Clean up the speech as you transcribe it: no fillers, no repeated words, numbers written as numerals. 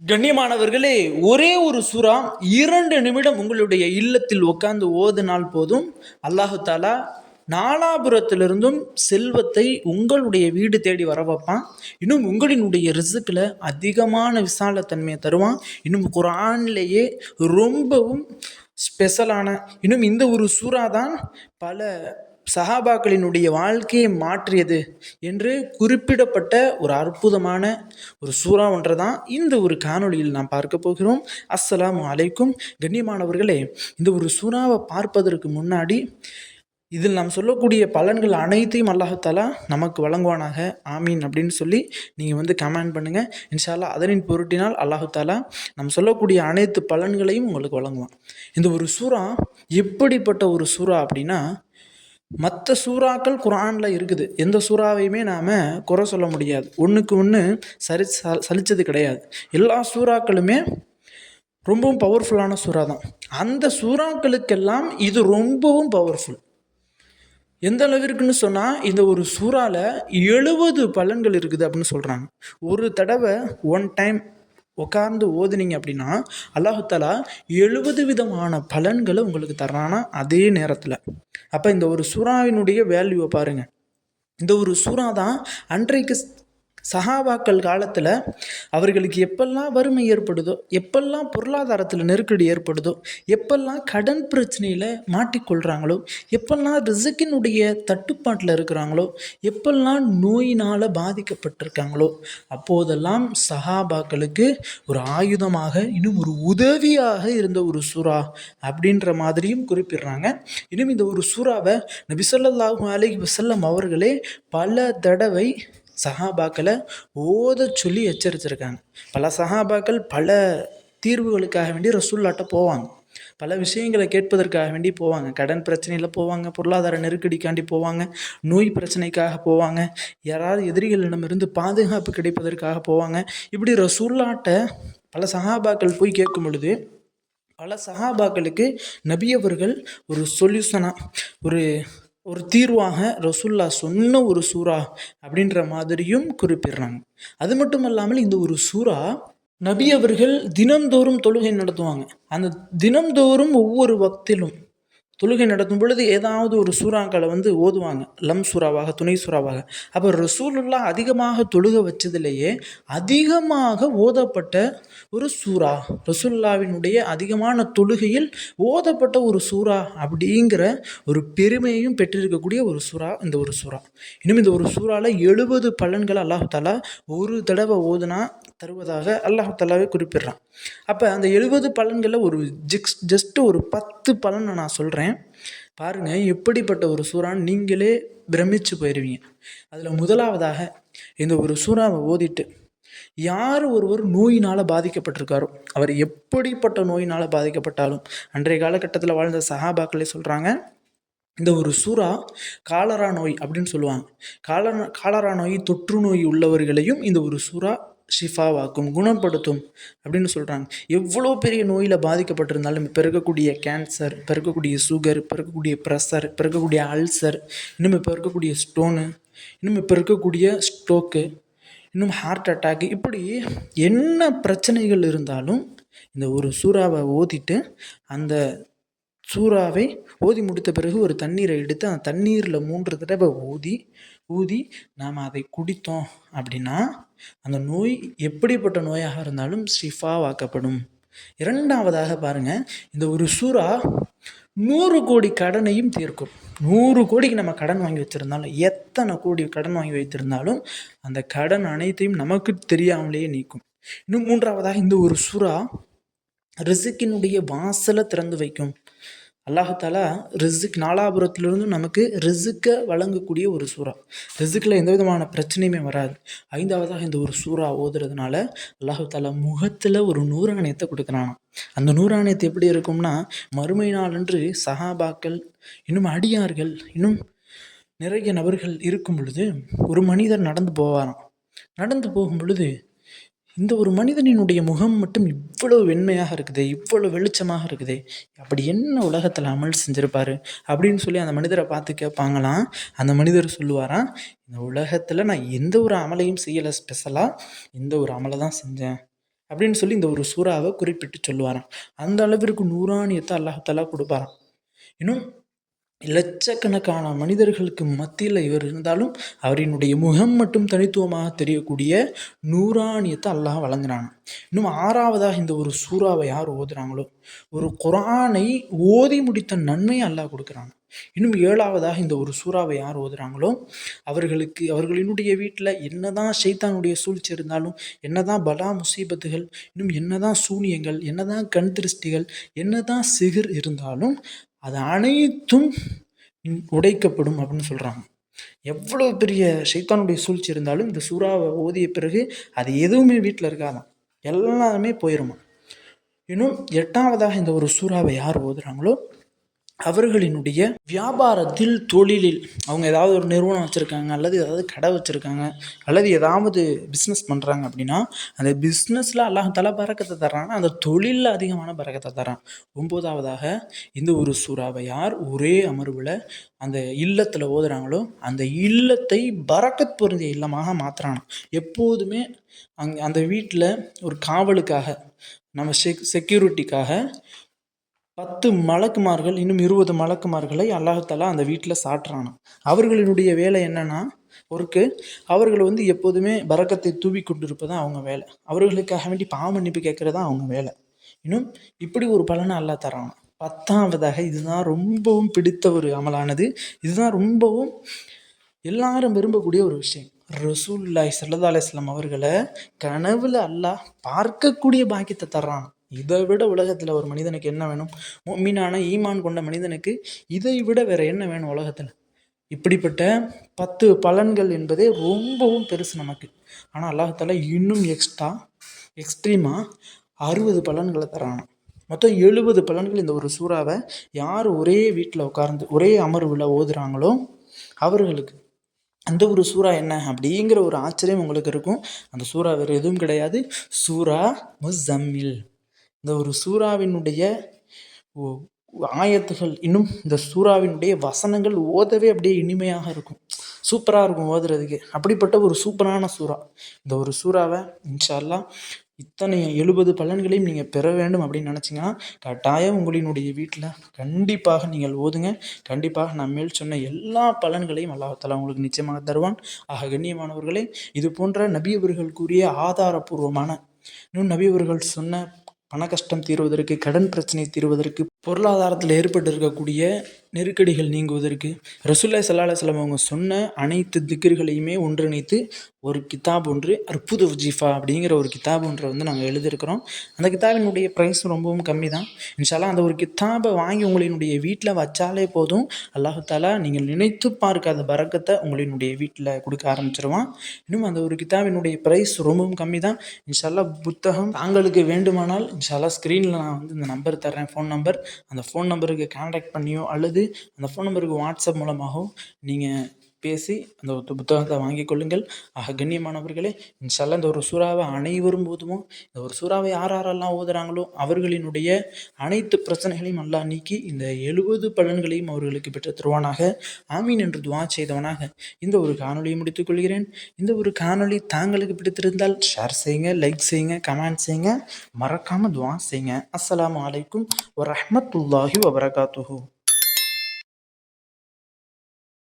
கண்ணியமானவர்களே, ஒரே ஒரு சூறா 2 நிமிடம் உங்களுடைய இல்லத்தில் உட்கார்ந்து ஓதுனால் போதும். அல்லாஹு தாலா நாலாபுரத்திலிருந்தும் செல்வத்தை உங்களுடைய வீடு தேடி வர வைப்பான். இன்னும் உங்களினுடைய ரிசுக்கில் அதிகமான விசாலத்தன்மையை தருவான். இன்னும் குர்ஆன்லேயே ரொம்பவும் ஸ்பெஷலான இன்னும் இந்த ஒரு சூறா தான் பல சஹாபாக்களினுடைய வாழ்க்கையை மாற்றியது என்று குறிப்பிடப்பட்ட ஒரு அற்புதமான ஒரு சூறா ஒன்றை தான் இந்த ஒரு காணொளியில் நாம் பார்க்க போகிறோம். அஸ்ஸலாமு அலைக்கும். கண்ணியமானவர்களே, இந்த ஒரு சூறாவை பார்ப்பதற்கு முன்னாடி இதில் நாம் சொல்லக்கூடிய பலன்கள் அனைத்தையும் அல்லாஹ் தஆலா நமக்கு வழங்குவானாக, ஆமீன் அப்படின்னு சொல்லி நீங்கள் கமெண்ட் பண்ணுங்கள். இன்ஷா அல்லாஹ் அதனின் பொருட்டினால் அல்லாஹ் தஆலா நம்ம சொல்லக்கூடிய அனைத்து பலன்களையும் உங்களுக்கு வழங்குவான். இந்த ஒரு சூறா எப்படிப்பட்ட ஒரு சூறா அப்படின்னா, மற்ற சூறாக்கள் குர்ஆனில் இருக்குது. எந்த சூறாவையுமே நாம் குறை சொல்ல முடியாது. ஒன்றுக்கு ஒன்று சலிச்சது கிடையாது. எல்லா சூறாக்களுமே ரொம்பவும் பவர்ஃபுல்லான சூறா தான். அந்த சூறாக்களுக்கெல்லாம் இது ரொம்பவும் பவர்ஃபுல். எந்த அளவிற்குன்னு சொன்னால், இந்த ஒரு சூறாவில் 70 பலன்கள் இருக்குது அப்படின்னு சொல்கிறாங்க. ஒரு தடவை ஒன் டைம் உட்கார்ந்து ஓதுனீங்க அப்படின்னா அல்லாஹ் தஆலா 70 விதமான பலன்களை உங்களுக்கு தர்றானா அதே நேரத்தில். அப்போ இந்த ஒரு சூறாவினுடைய வேல்யூவை பாருங்கள். இந்த ஒரு சூறா தான் அன்றைக்கு சஹாபாக்கள் காலத்தில் அவர்களுக்கு எப்பெல்லாம் வறுமை ஏற்படுதோ, எப்பெல்லாம் பொருளாதாரத்தில் நெருக்கடி ஏற்படுதோ, எப்பெல்லாம் கடன் பிரச்சனையில் மாட்டிக்கொள்கிறாங்களோ, எப்பெல்லாம் ரிசுக்கினுடைய தட்டுப்பாட்டில் இருக்கிறாங்களோ, எப்பெல்லாம் நோயினால் பாதிக்கப்பட்டிருக்காங்களோ, அப்போதெல்லாம் சஹாபாக்களுக்கு ஒரு ஆயுதமாக இன்னும் ஒரு உதவியாக இருந்த ஒரு சூறா அப்படின்ற மாதிரியும் குறிப்பிடுறாங்க. இன்னும் இந்த ஒரு சூறாவை நபி ஸல்லல்லாஹு அலைஹி வஸல்லம் அவர்களே பல தடவை சஹாபாக்களை ஓத சொல்லி எச்சரிச்சிருக்காங்க. பல சஹாபாக்கள் பல தீர்வுகளுக்காக வேண்டி ரசூல்லாட்ட போவாங்க. பல விஷயங்களை கேட்பதற்காக வேண்டி போவாங்க. கடன் பிரச்சனையில் போவாங்க, பொருளாதார நெருக்கடிக்காண்டி போவாங்க, நோய் பிரச்சனைக்காக போவாங்க, யாராவது எதிரிகளிடமிருந்து பாதுகாப்பு கிடைப்பதற்காக போவாங்க. இப்படி ரசூல்லாட்ட பல சஹாபாக்கள் போய் கேட்கும் பொழுது பல சஹாபாக்களுக்கு நபியவர்கள் ஒரு சொல்யூஷனாக ஒரு தீர்வாக ரசூல்லா சொன்ன ஒரு சூறா அப்படின்ற மாதிரியும் குறிப்பிடுறாங்க. அது மட்டும் இல்லாமல் இந்த ஒரு சூறா நபி அவர்கள் தினந்தோறும் தொழுகை நடத்துவாங்க. அந்த தினந்தோறும் ஒவ்வொரு வக்திலும் தொழுகை நடத்தும் பொழுது ஏதாவது ஒரு சூறாக்களை ஓதுவாங்க, லம் சூறாவாக, துணை சூறாவாக. அப்போ ரசூலுல்லாஹ் அதிகமாக தொழுக வச்சதுலேயே அதிகமாக ஓதப்பட்ட ஒரு சூறா, ரசூலுல்லாஹ்வினுடைய அதிகமான தொழுகையில் ஓதப்பட்ட ஒரு சூறா அப்படிங்கிற ஒரு பெருமையையும் பெற்றிருக்கக்கூடிய ஒரு சூறா இந்த ஒரு சூறா. இன்னும் இந்த ஒரு சூறாவில் 70 பலன்களை அல்லாஹ் தஆலா ஒரு தடவை ஓதுனா தருவதாக அல்லாஹ் தஆலாவே குறிப்பிடுறான். அப்போ அந்த 70 பலன்களில் ஒரு ஜஸ்ட்டு ஒரு 10 பலனை நான் சொல்கிறேன். பாருங்கள், எப்படிப்பட்ட ஒரு சூறான்னு நீங்களே பிரமிச்சு போயிடுவீங்க. அதில் முதலாவதாக இந்த ஒரு சூறாவை ஓதிட்டு யார் ஒருவர் நோயினால் பாதிக்கப்பட்டிருக்காரோ, அவர் எப்படிப்பட்ட நோயினால் பாதிக்கப்பட்டாலும், அன்றைய காலகட்டத்தில் வாழ்ந்த சஹாபாக்களே சொல்கிறாங்க, இந்த ஒரு சூறா காலரா நோய் அப்படின்னு சொல்லுவாங்க. காலரா நோய், தொற்று நோய் உள்ளவர்களையும் இந்த ஒரு சூறா ஷிஃபாவாக்கும், குணப்படுத்தும் அப்படின்னு சொல்கிறாங்க. எவ்வளோ பெரிய நோயில் பாதிக்கப்பட்டிருந்தாலும், இப்போ இருக்கக்கூடிய கேன்சர், இப்போ இருக்கக்கூடிய சுகர், இப்போ இருக்கக்கூடிய ப்ரெஷர், இப்போ இருக்கக்கூடிய அல்சர், இன்னும் இப்போ இருக்கக்கூடிய ஸ்டோனு, இன்னும் இப்போ இருக்கக்கூடிய ஸ்ட்ரோக்கு, இன்னும் ஹார்ட் அட்டாக்கு, இப்படி என்ன பிரச்சனைகள் இருந்தாலும் இந்த ஒரு சூறாவை ஓதிட்டு அந்த சூறாவை ஓதி முடித்த பிறகு ஒரு தண்ணீரை எடுத்து அந்த தண்ணீரில் 3 தடவை ஊதி நாம் அதை குடித்தோம் அப்படின்னா அந்த நோய் எப்படிப்பட்ட நோயாக இருந்தாலும் ஷிஃபாவாக்கப்படும். இரண்டாவதாக பாருங்கள், இந்த ஒரு சூறா 100 கோடி கடனையும் தீர்க்கும். 100 கோடிக்கு நம்ம கடன் வாங்கி வச்சுருந்தாலும், எத்தனை கோடி கடன் வாங்கி வைத்திருந்தாலும் அந்த கடன் அனைத்தையும் நமக்கு தெரியாமலேயே நீக்கும். இன்னும் மூன்றாவதாக இந்த ஒரு சூறா ரிசுக்கினுடைய வாசலை திறந்து வைக்கும். அல்லாஹ் தஆலா ரிசுக் நாலாபுரத்திலிருந்து நமக்கு ரிசுக்கை வழங்கக்கூடிய ஒரு சூறா. ரிசுக்கில் எந்த விதமான பிரச்சனையுமே வராது. ஐந்தாவதாக இந்த ஒரு சூறா ஓதுறதுனால அல்லாஹ் தஆலா முகத்தில் ஒரு நூறாணியத்தை கொடுக்குறானா. அந்த நூறாணியத்தை எப்படி இருக்கும்னா, மறுமை நாளன்று சஹாபாக்கள், இன்னும் அடியார்கள், இன்னும் நிறைய நபர்கள் இருக்கும் பொழுது ஒரு மனிதர் நடந்து போவாராம். நடந்து போகும் பொழுது இந்த ஒரு மனிதனினுடைய முகம் மட்டும் இவ்வளோ வெண்மையாக இருக்குதே, இவ்வளோ வெளிச்சமாக இருக்குதே, அப்படி என்ன உலகத்தில் அமல் செஞ்சுருப்பார் அப்படின்னு சொல்லி அந்த மனிதரை பார்த்து கேட்பாங்களாம். அந்த மனிதர் சொல்லுவாராம், இந்த உலகத்தில் நான் எந்த ஒரு அமலையும் செய்யலை, ஸ்பெஷலாக இந்த ஒரு அமலை தான் செஞ்சேன் அப்படின்னு சொல்லி இந்த ஒரு சூறாவை குறிப்பிட்டு சொல்லுவாராம். அந்த அளவிற்கு நூறானியத்தை அல்லாஹ் கொடுப்பாராம். இன்னும் லட்சக்கணக்கான மனிதர்களுக்கு மத்தியில் இவர் இருந்தாலும் அவரினுடைய முகம் மட்டும் தனித்துவமாக தெரியக்கூடிய நூறானியத்தை அல்லாஹ் வழங்குறாங்க. இன்னும் 6வதாக இந்த ஒரு சூறாவை யார் ஓதுறாங்களோ ஒரு குர்ஆனை ஓதி முடித்த நன்மையை அல்லாஹ் கொடுக்குறாங்க. இன்னும் 7வதாக இந்த ஒரு சூறாவை யார் ஓதுறாங்களோ அவர்களுக்கு அவர்களினுடைய வீட்டில் என்னதான் ஷைத்தானுடைய சூழ்ச்சி இருந்தாலும், என்னதான் பலா முசீபத்துகள், இன்னும் என்னதான் சூனியங்கள், என்னதான் கண் திருஷ்டிகள், என்னதான் சிகிர் இருந்தாலும் அது அனைத்தும் உடைக்கப்படும் அப்படின்னு சொல்கிறாங்க. எவ்வளோ பெரிய ஷைத்தானுடைய சூழ்ச்சி இருந்தாலும் இந்த சூறாவை ஓதிய பிறகு அது எதுவுமே வீட்டில் இருக்காதான், எல்லாமே போயிருமா. இன்னும் 8வதாக இந்த ஒரு சூறாவை யார் ஓதுறாங்களோ அவர்களினுடைய வியாபாரத்தில், தொழிலில், அவங்க ஏதாவது ஒரு நிறுவனம் வச்சுருக்காங்க, அல்லது ஏதாவது கடை வச்சுருக்காங்க, அல்லது ஏதாவது பிஸ்னஸ் பண்ணுறாங்க அப்படின்னா அந்த பிஸ்னஸில் அல்லாஹ் பரக்கத்தை தர்றாங்க, அந்த தொழிலில் அதிகமான பரக்கத்தை தர்றான். 9வதாக இந்த ஒரு சூறாவை யார் ஒரே அமர்வில் அந்த இல்லத்தில் ஓதுறாங்களோ அந்த இல்லத்தை பரக்கத் பொருந்திய இல்லமாக மாற்றுறாங்க. எப்போதுமே அந்த வீட்டில் ஒரு காவலுக்காக, நம்ம செக்யூரிட்டிக்காக 10 மலக்குமார்கள், இன்னும் 20 மலக்குமார்களை அல்லாஹ் அந்த வீட்டில் சாட்டுறானா. அவர்களினுடைய வேலை என்னன்னா, அவர்கள் எப்போதுமே பரக்கத்தை தூவி கொண்டிருப்பது தான் அவங்க வேலை. அவர்களுக்காக வேண்டி பாவமன்னிப்பு கேட்கறது தான் அவங்க வேலை. இன்னும் இப்படி ஒரு பலனை அல்லாஹ் தரானா. 10வதாக இதுதான் ரொம்பவும் பிடித்த ஒரு அமலானது. இதுதான் ரொம்பவும் எல்லாரும் விரும்பக்கூடிய ஒரு விஷயம். ரசூலுல்லாஹி ஸல்லல்லாஹு அலைஹி வஸல்லம் அவர்களை கனவுல அல்லாஹ் பார்க்கக்கூடிய பாக்கியத்தை தர்றான். இதை விட உலகத்தில் ஒரு மனிதனுக்கு என்ன வேணும்? முஃமினான ஈமான் கொண்ட மனிதனுக்கு இதை விட வேற என்ன வேணும் உலகத்தில்? இப்படிப்பட்ட 10 பலன்கள் என்பதே ரொம்பவும் பெருசு நமக்கு. ஆனால் அல்லாஹ் இன்னும் எக்ஸ்ட்ரீமாக 60 பலன்களை தரான். மொத்தம் 70 பலன்கள் இந்த ஒரு சூறாவை யார் ஒரே வீட்டில் உட்கார்ந்து ஒரே அமர்வில் ஓதுறாங்களோ அவர்களுக்கு. அந்த ஒரு சூறா என்ன அப்படிங்கிற ஒரு ஆச்சரியம் உங்களுக்கு இருக்கும். அந்த சூறா வேறு எதுவும் கிடையாது, சூரா முஸம்மில். இந்த ஒரு சூறாவினுடைய ஆயத்துகள், இன்னும் இந்த சூறாவினுடைய வசனங்கள் ஓதவே அப்படியே இனிமையாக இருக்கும், சூப்பராக இருக்கும் ஓதுறதுக்கு. அப்படிப்பட்ட ஒரு சூப்பரான சூறா. இந்த ஒரு சூறாவை இன்ஷா அல்லாஹ் இத்தனை 70 பலன்களையும் நீங்கள் பெற வேண்டும் அப்படின்னு நினச்சிங்கன்னா கட்டாயம் உங்களினுடைய வீட்டில் கண்டிப்பாக நீங்கள் ஓதுங்க. கண்டிப்பாக நான் மேல் சொன்ன எல்லா பலன்களையும் அல்லாஹ் தஆலா உங்களுக்கு நிச்சயமாக தருவான். ஆக கண்ணியமானவர்களே, இது போன்ற நபி அவர்கள் கூறிய ஆதாரபூர்வமான, இன்னும் நபி அவர்கள் சொன்ன பண கஷ்டம் தீர்வதற்கு, கடன் பிரச்சனை தீர்வதற்கு, பொருளாதாரத்தில் ஏற்பட்டு இருக்கக்கூடிய நெருக்கடிகள் நீங்குவதற்கு ரசூலுல்லாஹி ஸல்லல்லாஹு அலைஹி வஸல்லம் அவங்க சொன்ன அனைத்து திக்ர்களையுமே ஒன்றிணைத்து ஒரு கிதாப் ஒன்று, அற்புத வஜீஃபா அப்படிங்கிற ஒரு கிதாப் ஒன்றை நாங்கள் எழுதியிருக்கிறோம். அந்த கிதாபினுடைய ப்ரைஸ் ரொம்பவும் கம்மி தான். இன்ஷா அல்லாஹ் அந்த ஒரு கிதாபை வாங்கி உங்களினுடைய வீட்டில் வச்சாலே போதும், அல்லாஹ் தஆலா நீங்கள் நினைத்து பார்க்காத பரக்கத்தை உங்களினுடைய வீட்டில் கொடுக்க ஆரம்பிச்சிருவான். இன்னும் அந்த ஒரு கிதாபினுடைய ப்ரைஸ் ரொம்பவும் கம்மி தான். இன்ஷா அல்லாஹ் புத்தகம் தாங்களுக்கு வேண்டுமானால் இன்ஷா அல்லாஹ் ஸ்க்ரீனில் நான் இந்த நம்பர் தர்றேன், ஃபோன் நம்பர். அந்த ஃபோன் நம்பருக்கு கான்டாக்ட் பண்ணியோ அல்லது அந்த ஃபோன் நம்பருக்கு வாட்ஸ்அப் மூலமாகவும் நீங்கள் பேசி அந்த புத்தகத்தை வாங்கிக் கொள்ளுங்கள். ஆக கண்ணியமானவர்களே, இன்ஷா அல்லாஹ் இந்த ஒரு சூறாவை அனைவரும் ஓதுவோம். இந்த ஒரு சூறாவை யாரெல்லாம் ஓதுறாங்களோ அவர்களினுடைய அனைத்து பிரச்சனைகளையும் அல்லாஹ் நீக்கி இந்த 70 பலன்களையும் அவர்களுக்கு பெற்று தருவானாக. ஆமீன் என்று துஆ செய்தவனாக இந்த ஒரு காணொலியை முடித்துக் கொள்கிறேன். இந்த ஒரு காணொலி தாங்களுக்கு பிடித்திருந்தால் ஷேர் செய்யுங்க, லைக் செய்யுங்க, கமெண்ட் செய்யுங்க, மறக்காமல் துஆ செய்யுங்க. அஸ்ஸலாமு அலைக்கும் வரஹ்மத்துல்லாஹி வபரகாத்துஹு.